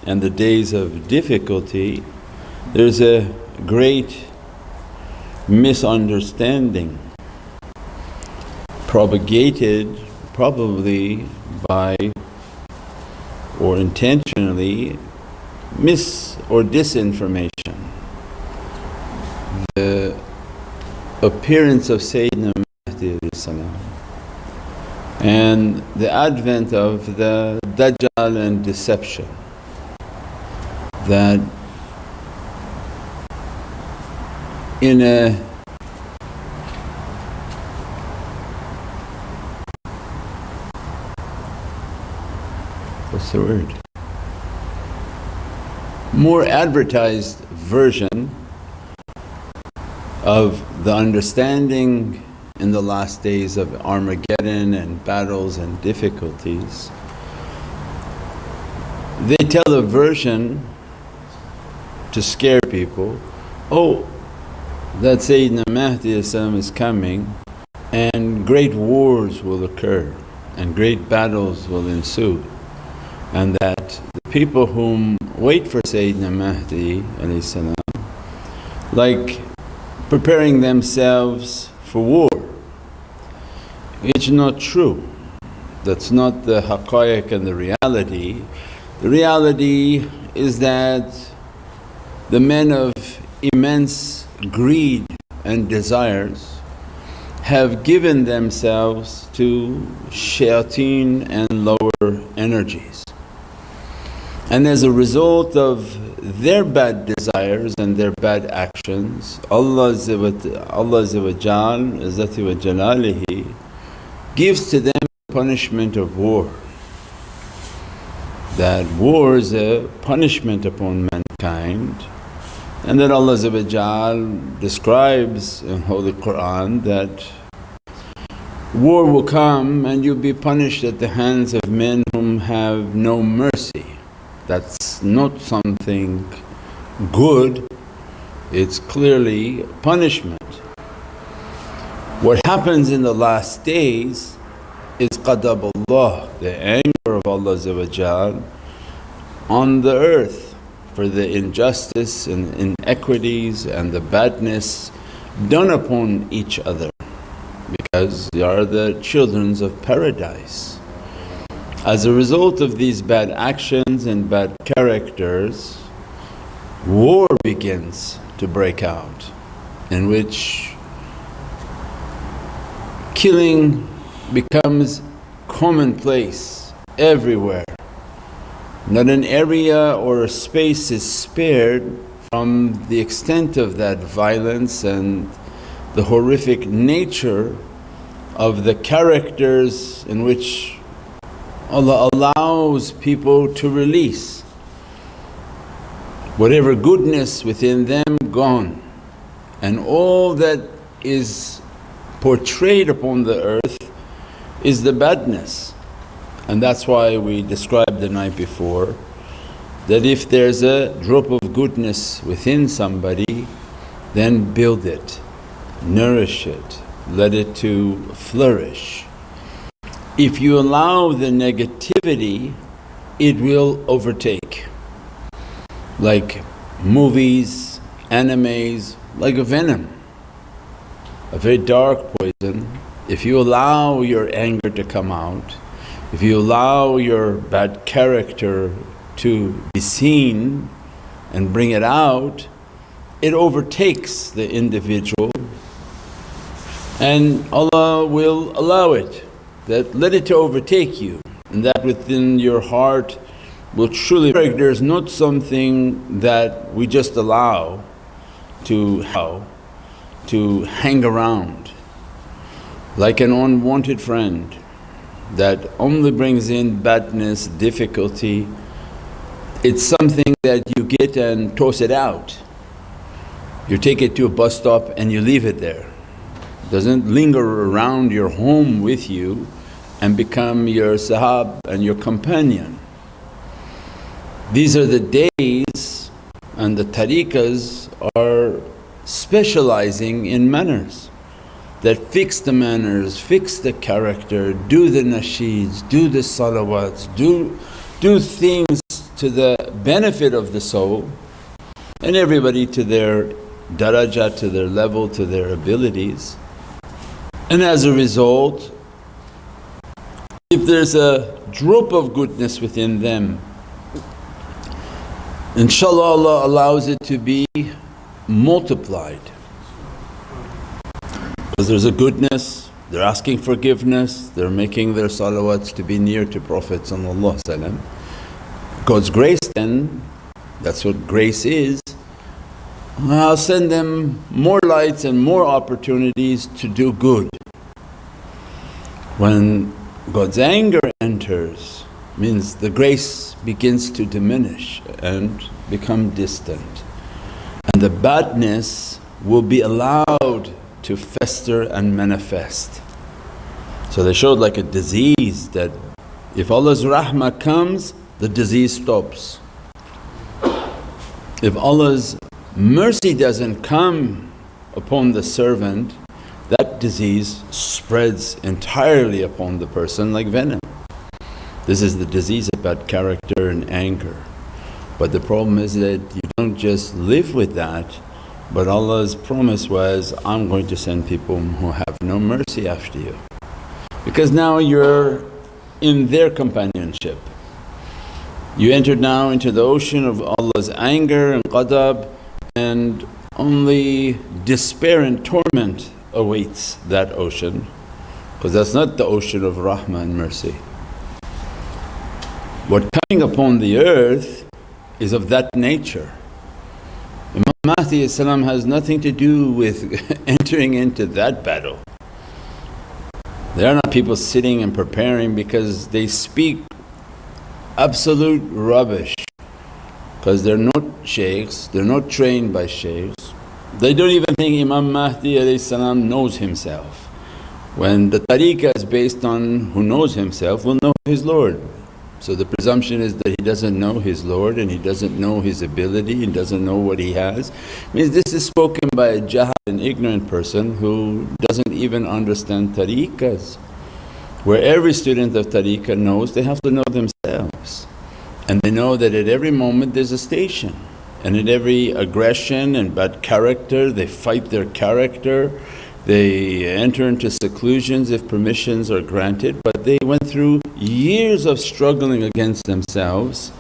and the days of difficulty, there's a great misunderstanding propagated probably by or intentionally or disinformation. The appearance of Sayyidina Mahdi and the advent of the Dajjal and deception, that in a what's the word? More advertised version of the understanding in the last days of Armageddon and battles and difficulties. They tell a version to scare people, oh, that Sayyidina Mahdi is coming and great wars will occur and great battles will ensue, and that the people whom wait for Sayyidina Mahdi like preparing themselves for war. It's not true. That's not the haqqaiq and the reality. The reality is that the men of immense greed and desires have given themselves to shayateen and lower energies. And as a result of their bad desires and their bad actions, Allah Azza wa Jalalihi gives to them punishment of war. That war is a punishment upon mankind, and that Allah Azza wa Jal describes in Holy Qur'an that war will come and you'll be punished at the hands of men whom have no mercy. That's not something good, it's clearly punishment. What happens in the last days is qadabullah, the anger of Allah Azza wa Jal on the earth for the injustice and inequities and the badness done upon each other, because they are the children of paradise. As a result of these bad actions and bad characters, war begins to break out, in which killing becomes commonplace everywhere. Not an area or a space is spared from the extent of that violence and the horrific nature of the characters in which Allah allows people to release. Whatever goodness within them gone, and all that is portrayed upon the earth is the badness. And that's why we described the night before that if there's a drop of goodness within somebody, then build it, nourish it, let it to flourish. If you allow the negativity, it will overtake. Like movies, animes, like a venom, a very dark poison. If you allow your anger to come out, if you allow your bad character to be seen and bring it out, it overtakes the individual, and Allah will allow it, that let it to overtake you, and that within your heart will truly… Character is not something that we just allow to hang around like an unwanted friend that only brings in badness, difficulty. It's something that you get and toss it out. You take it to a bus stop and you leave it there. It doesn't linger around your home with you and become your sahab and your companion. These are the days, and the tariqas are specializing in manners that fix the manners, fix the character, do the nasheeds, do the salawats, do things to the benefit of the soul, and everybody to their daraja, to their level, to their abilities. And as a result, if there's a drop of goodness within them, inshaAllah Allah allows it to be multiplied. Because there's a goodness, they're asking forgiveness, they're making their salawats to be near to Prophet ﷺ. God's grace then, that's what grace is, I'll send them more lights and more opportunities to do good. When God's anger enters, means the grace begins to diminish and become distant, and the badness will be allowed to fester and manifest. So they showed like a disease that if Allah's rahmah comes, the disease stops. If Allah's mercy doesn't come upon the servant, that disease spreads entirely upon the person like venom. This is the disease of bad character and anger. But the problem is that you don't just live with that, but Allah's promise was, I'm going to send people who have no mercy after you. Because now you're in their companionship. You entered now into the ocean of Allah's anger and ghadab, and only despair and torment awaits that ocean, because that's not the ocean of rahmah and mercy. What coming upon the earth is of that nature. Imam Mahdi has nothing to do with entering into that battle. There are not people sitting and preparing because they speak absolute rubbish, because they're not shaykhs, they're not trained by shaykhs. They don't even think Imam Mahdi knows himself. When the tariqah is based on who knows himself will know his Lord. So the presumption is that he doesn't know his Lord and he doesn't know his ability and doesn't know what he has. Means this is spoken by a jahal, an ignorant person who doesn't even understand tariqahs. Where every student of tariqah knows they have to know themselves. And they know that at every moment there's a station, and at every aggression and bad character they fight their character, they enter into seclusions if permissions are granted, but they went through years of struggling against themselves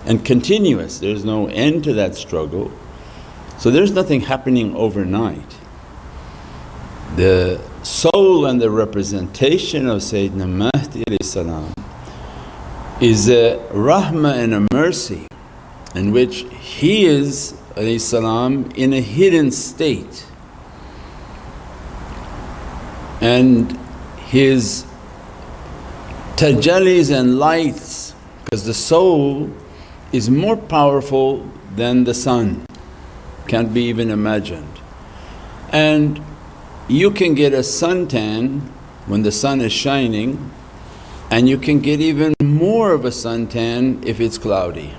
and continuous, there's no end to that struggle. So there's nothing happening overnight. The soul and the representation of Sayyidina Mahdi is a rahmah and a mercy in which he is in a hidden state, and his tajallis and lights, because the soul is more powerful than the sun, can't be even imagined. And you can get a suntan when the sun is shining, and you can get even more of a suntan if it's cloudy.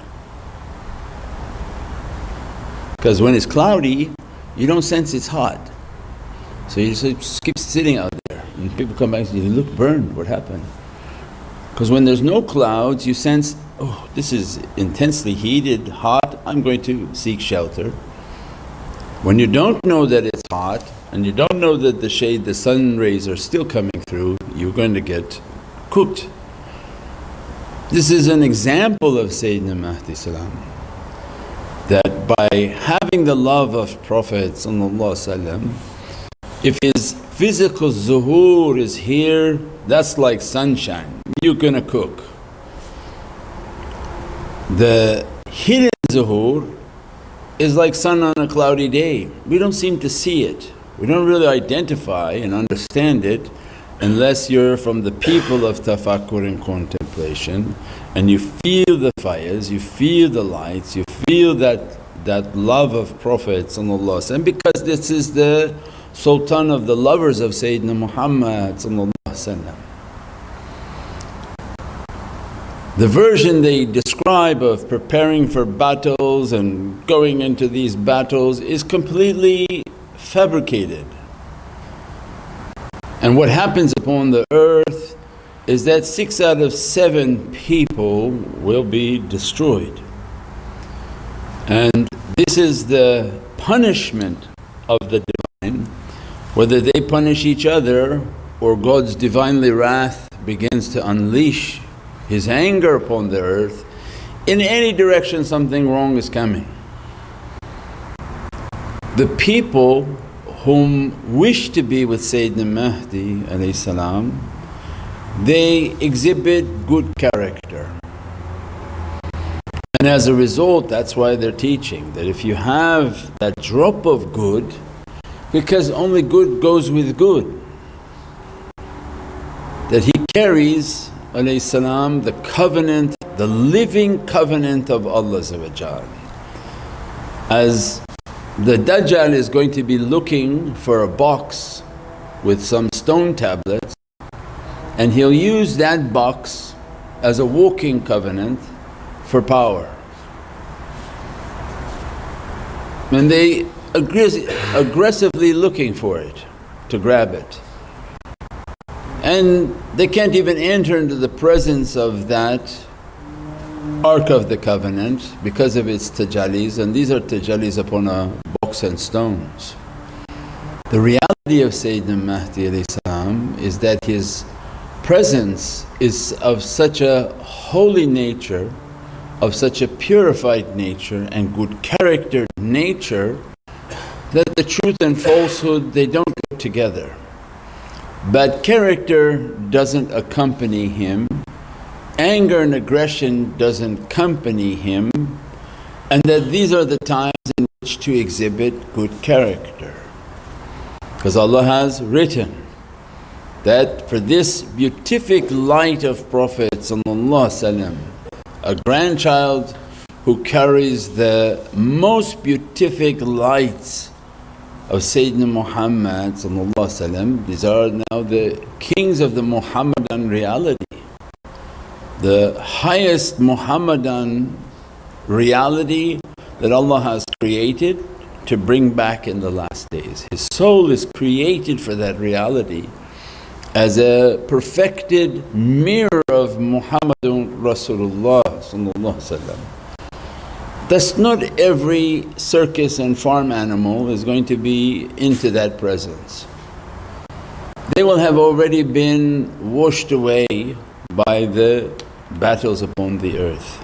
Because when it's cloudy, you don't sense it's hot. So you just keep sitting out there, and people come back and say, you look burned, what happened? Because when there's no clouds, you sense, oh, this is intensely heated, hot, I'm going to seek shelter. When you don't know that it's hot, and you don't know that the shade, the sun rays are still coming through, you're going to get cooked. This is an example of Sayyidina Mahdi that by having the love of Prophet if his physical zuhur is here, that's like sunshine, you're gonna cook. The hidden zuhur is like sun on a cloudy day, we don't seem to see it, we don't really identify and understand it unless you're from the people of tafakkur and contemplation, and you feel the fires, you feel the lights, you feel that love of Prophet, and because this is the sultan of the lovers of Sayyidina Muhammad. The version they describe of preparing for battles and going into these battles is completely fabricated. And what happens upon the earth is that 6 out of 7 people will be destroyed. And this is the punishment of the Divine, whether they punish each other or God's Divinely wrath begins to unleash His anger upon the earth. In any direction something wrong is coming. The people whom wish to be with Sayyidina Mahdi alayhi salam, they exhibit good character. And as a result, that's why they're teaching that if you have that drop of good, because only good goes with good, that he carries alayhi salam the covenant, the living covenant of Allah. As the Dajjal is going to be looking for a box with some stone tablets, and he'll use that box as a walking covenant for power. And they aggressively looking for it, to grab it. And they can't even enter into the presence of that Ark of the Covenant because of its tajallis, and these are tajallis upon a box and stones. The reality of Sayyidina Mahdi alayhi salam is that his presence is of such a holy nature, of such a purified nature and good character nature, that the truth and falsehood, they don't go together. Bad character doesn't accompany him, anger and aggression doesn't accompany him, and that these are the times in which to exhibit good character. Because Allah has written that for this beatific light of Prophet ﷺ, a grandchild who carries the most beatific lights of Sayyidina Muhammad ﷺ, these are now the kings of the Muhammadan reality, the highest Muhammadan reality that Allah has created to bring back in the last days. His soul is created for that reality as a perfected mirror of Muhammadun Rasulullah. Thus not every circus and farm animal is going to be into that presence. They will have already been washed away by the battles upon the earth.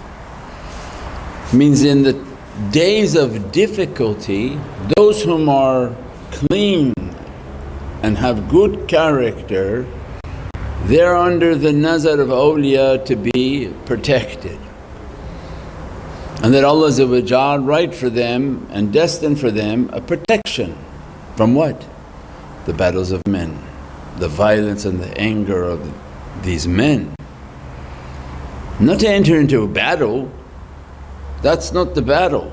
Means in the days of difficulty, those whom are clean and have good character, they're under the nazar of awliya to be protected. And that Allah write for them and destined for them a protection from what? The battles of men, the violence and the anger of these men. Not to enter into a battle, that's not the battle.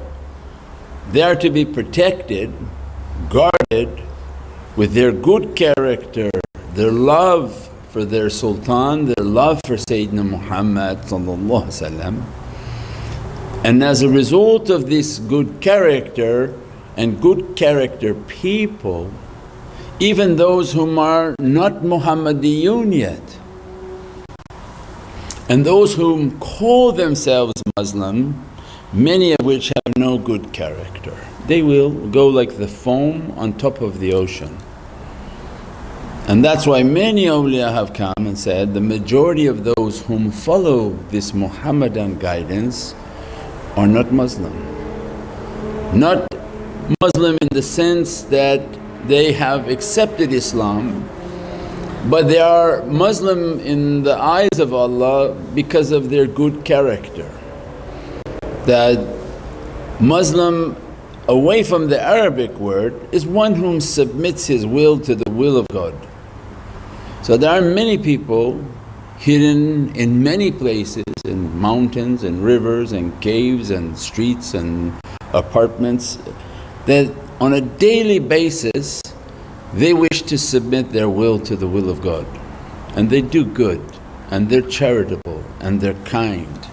They are to be protected, guarded with their good character, their love for their sultan, their love for Sayyidina Muhammad. And as a result of this good character and good character people, even those whom are not Muhammadiyun yet, and those whom call themselves Muslim, many of which have no good character, they will go like the foam on top of the ocean. And that's why many awliya have come and said the majority of those whom follow this Muhammadan guidance are not Muslim. Not Muslim in the sense that they have accepted Islam, but they are Muslim in the eyes of Allah because of their good character. That Muslim, away from the Arabic word, is one whom submits his will to the will of God. So there are many people hidden in many places, in mountains and rivers and caves and streets and apartments, that on a daily basis they wish to submit their will to the will of God. And they do good, and they're charitable, and they're kind,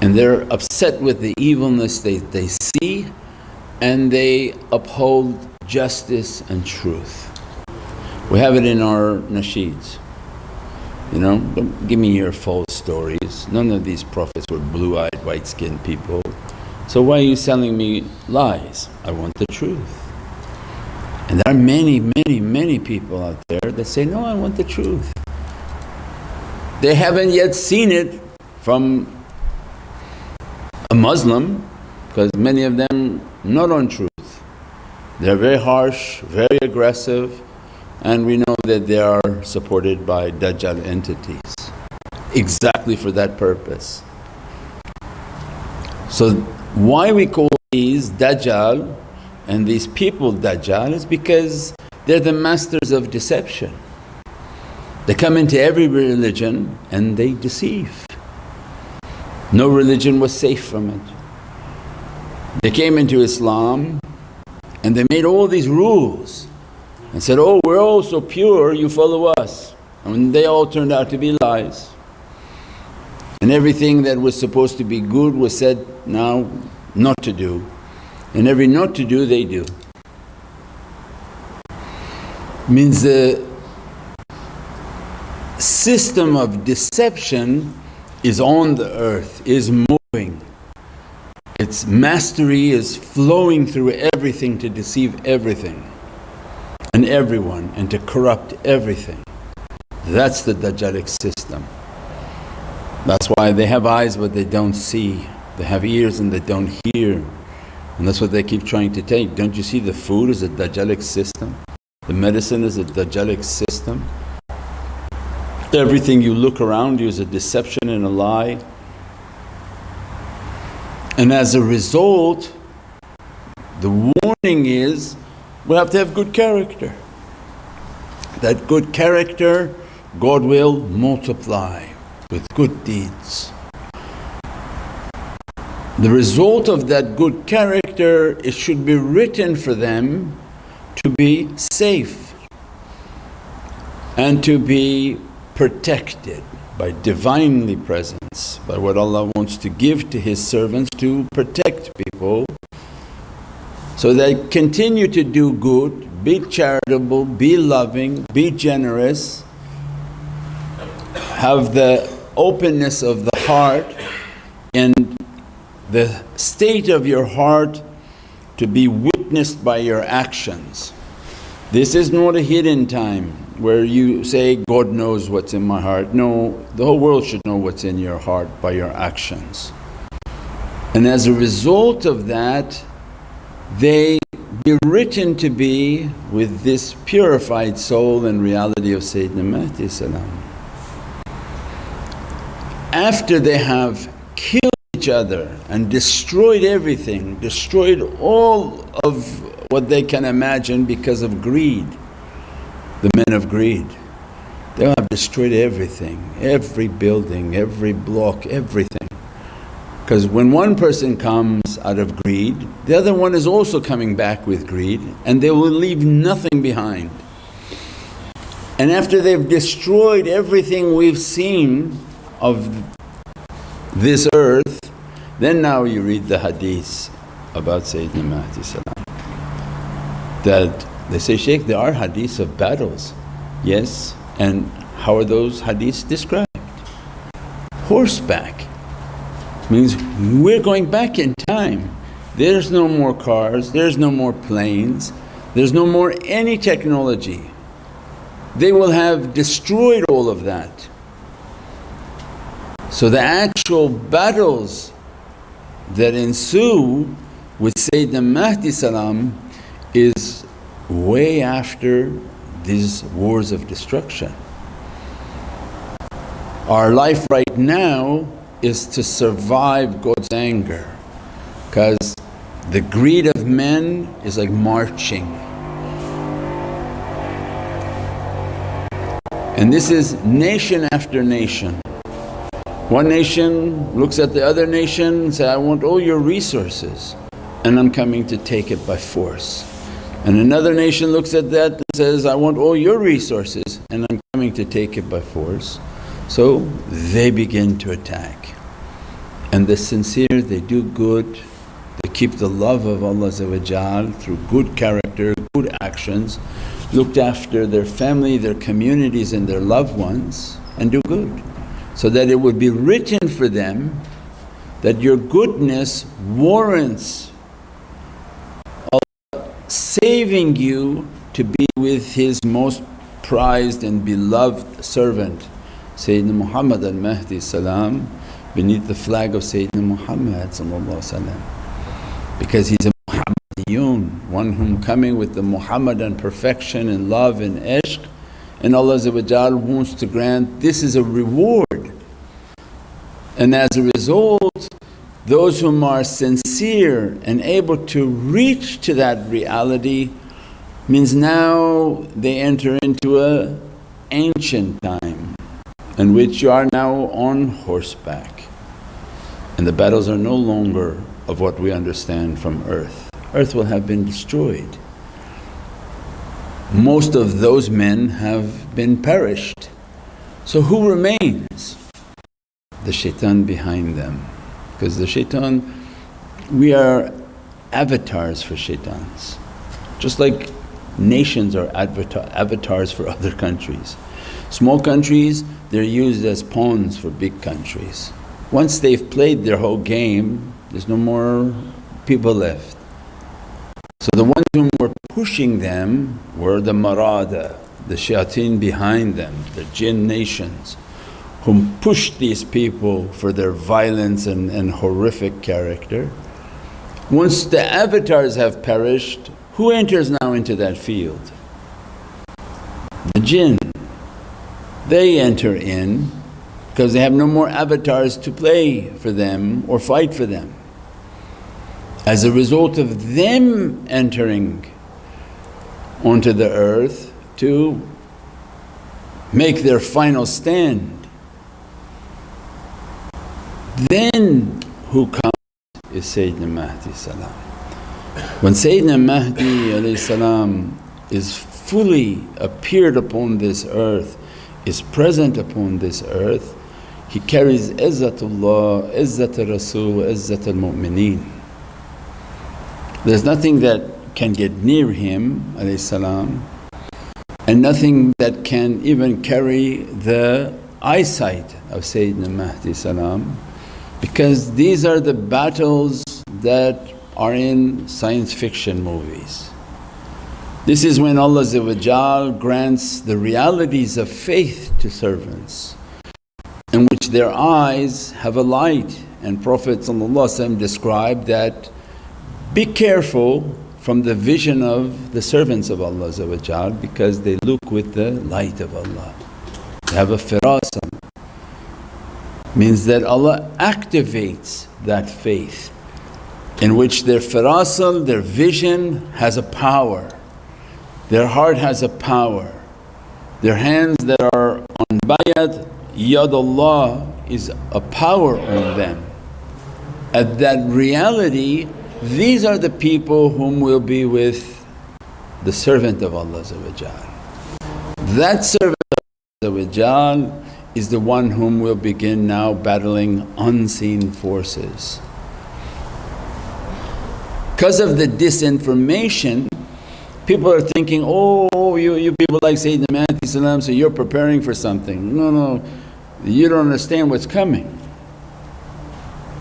and they're upset with the evilness they see, and they uphold justice and truth. We have it in our nasheeds. Don't give me your false stories. None of these prophets were blue-eyed, white-skinned people. So why are you selling me lies? I want the truth. And there are many people out there that say, no, I want the truth. They haven't yet seen it from a Muslim, because many of them not on truth. They're very harsh, very aggressive, and we know that they are supported by Dajjal entities exactly for that purpose. So why we call these Dajjal and these people Dajjal is because they're the masters of deception. They come into every religion and they deceive. No religion was safe from it. They came into Islam and they made all these rules and said, oh, we're all so pure, you follow us. And they all turned out to be lies. And everything that was supposed to be good was said now not to do. And every not to do, they do. Means the system of deception is on the earth, is moving. Its mastery is flowing through everything to deceive everything and everyone and to corrupt everything. That's the Dajjalic system. That's why they have eyes but they don't see, they have ears and they don't hear. And that's what they keep trying to take. Don't you see the food is a Dajjalic system? The medicine is a Dajjalic system. Everything you look around you is a deception and a lie. And as a result, the warning is we have to have good character. That good character God will multiply with good deeds. The result of that good character, it should be written for them to be safe and to be protected by Divinely Presence, by what Allah wants to give to His servants to protect people. So they continue to do good, be charitable, be loving, be generous, have the openness of the heart and the state of your heart to be witnessed by your actions. This is not a hidden time where you say, God knows what's in my heart. No, the whole world should know what's in your heart by your actions. And as a result of that, they be written to be with this purified soul and reality of Sayyidina Mahdi salam. After they have killed each other and destroyed everything, destroyed all of what they can imagine because of greed, the men of greed, they have destroyed everything, every building, every block, everything. Because when one person comes out of greed, the other one is also coming back with greed and they will leave nothing behind. And after they've destroyed everything we've seen of this earth, then now you read the hadith about Sayyidina Mahdi salam. That they say, Shaykh, there are hadiths of battles. Yes, and how are those hadiths described? Horseback. Means we're going back in time. There's no more cars, there's no more planes, there's no more any technology. They will have destroyed all of that. So the actual battles that ensue with Sayyidina Mahdi salam is way after these wars of destruction. Our life right now is to survive God's anger, because the greed of men is like marching. And this is nation after nation. One nation looks at the other nation and says, I want all your resources and I'm coming to take it by force. And another nation looks at that and says, I want all your resources and I'm coming to take it by force. So they begin to attack. And the sincere, they do good, they keep the love of Allah through good character, good actions, looked after their family, their communities and their loved ones and do good. So that it would be written for them that your goodness warrants Allah saving you to be with His most prized and beloved servant Sayyidina Muhammadan Mahdi salam, beneath the flag of Sayyidina Muhammad because he's a Muhammadiyun, one whom coming with the Muhammadan perfection and love and ishq, and Allah wants to grant this is a reward. And as a result, those whom are sincere and able to reach to that reality means now they enter into a ancient time in which you are now on horseback, and the battles are no longer of what we understand from earth. Earth will have been destroyed. Most of those men have been perished. So who remains? The shaitan behind them, because the shaitan, we are avatars for shaitans, just like nations are avatars for other countries. Small countries, they're used as pawns for big countries. Once they've played their whole game, there's no more people left. So the ones whom were pushing them were the marada, the shayateen behind them, the jinn nations, whom pushed these people for their violence and horrific character. Once the avatars have perished, who enters now into that field? The jinn. They enter in because they have no more avatars to play for them or fight for them. As a result of them entering onto the earth to make their final stand, then who comes is Sayyidina Mahdi salam. When Sayyidina Mahdi alayhi salam is fully appeared upon this earth, is present upon this earth, he carries Izzatullah, Izzat Rasul, Izzat al-Mu'mineen. There's nothing that can get near him alayhi salam, and nothing that can even carry the eyesight of Sayyidina Mahdi salam, because these are the battles that are in science fiction movies. This is when Allah grants the realities of faith to servants, in which their eyes have a light. And Prophet described that, be careful from the vision of the servants of Allah because they look with the light of Allah. They have a firasa, means that Allah activates that faith in which their firasa, their vision has a power, their heart has a power. Their hands that are on bayat, yad Allah is a power on them. At that reality, these are the people whom will be with the servant of Allah. That servant of Allah is the one whom will begin now battling unseen forces. Because of the disinformation, people are thinking, oh, you people like Sayyidina Mahdi salam, so you're preparing for something. No, you don't understand what's coming.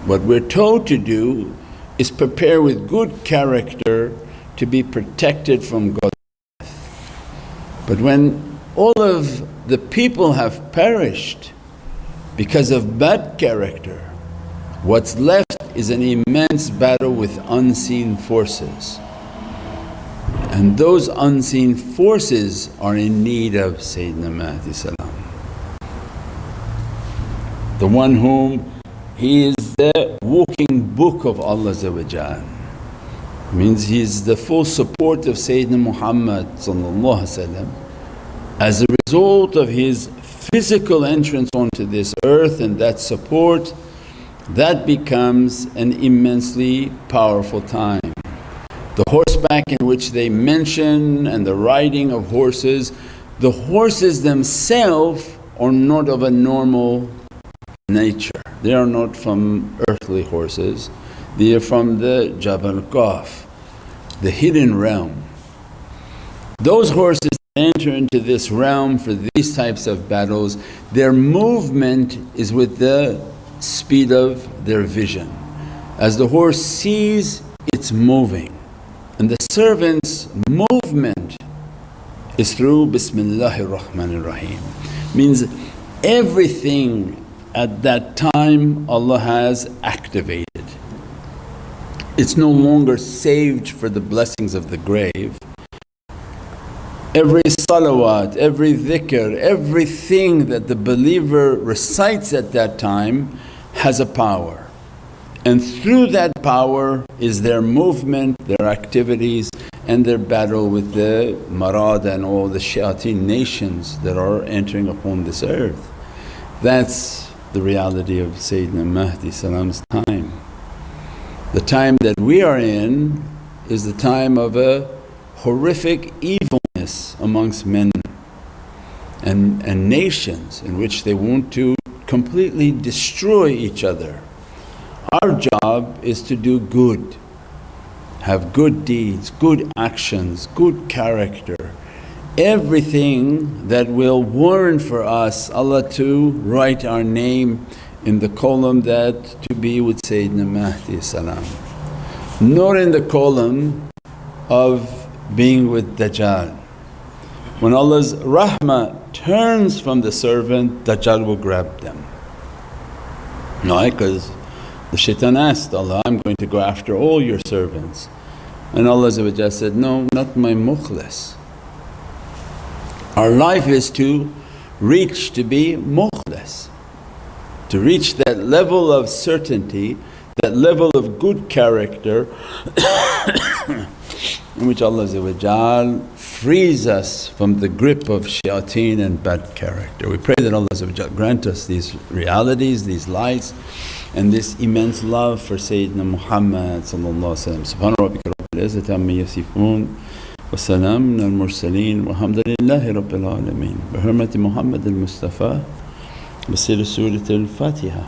What we're told to do is prepare with good character to be protected from God's wrath. But when all of the people have perished because of bad character, what's left is an immense battle with unseen forces. And those unseen forces are in need of Sayyidina Mahdi salam. The one whom he is the walking book of Allah, means he is the full support of Sayyidina Muhammad. As a result of his physical entrance onto this earth and that support, that becomes an immensely powerful time. The horseback in which they mention and the riding of horses, the horses themselves are not of a normal nature. They are not from earthly horses, they are from the Jabal Qaf, the hidden realm. Those horses enter into this realm for these types of battles, their movement is with the speed of their vision. As the horse sees, it's moving. And the servant's movement is through Bismillahir Rahmanir Rahim. Means everything at that time Allah has activated. It's no longer saved for the blessings of the grave. Every salawat, every dhikr, everything that the believer recites at that time has a power. And through that power is their movement, their activities, and their battle with the marad and all the shayateen nations that are entering upon this earth. That's the reality of Sayyidina Mahdi Salam's time. The time that we are in is the time of a horrific evilness amongst men and nations, in which they want to completely destroy each other. Our job is to do good, have good deeds, good actions, good character, everything that will warrant for us Allah to write our name in the column that to be with Sayyidina Mahdi salam, not in the column of being with Dajjal. When Allah's rahmah turns from the servant, Dajjal will grab them. Why? Because the shaitan asked Allah, I'm going to go after all your servants. And Allah said, no, not my mukhlis. Our life is to reach to be mukhlis, to reach that level of certainty, that level of good character in which Allah frees us from the grip of shayateen and bad character. We pray that Allah grant us these realities, these lights, and this immense love for Sayyidina Muhammad sallallahu alaihi wasallam. Subhana rabbika rabbil izzati amma yasifoon wa salamun al mursaleen walhamdulillahi rabbil alameen. Bi hurmati Muhammad al Mustafa bi sirri Surat al Fatiha.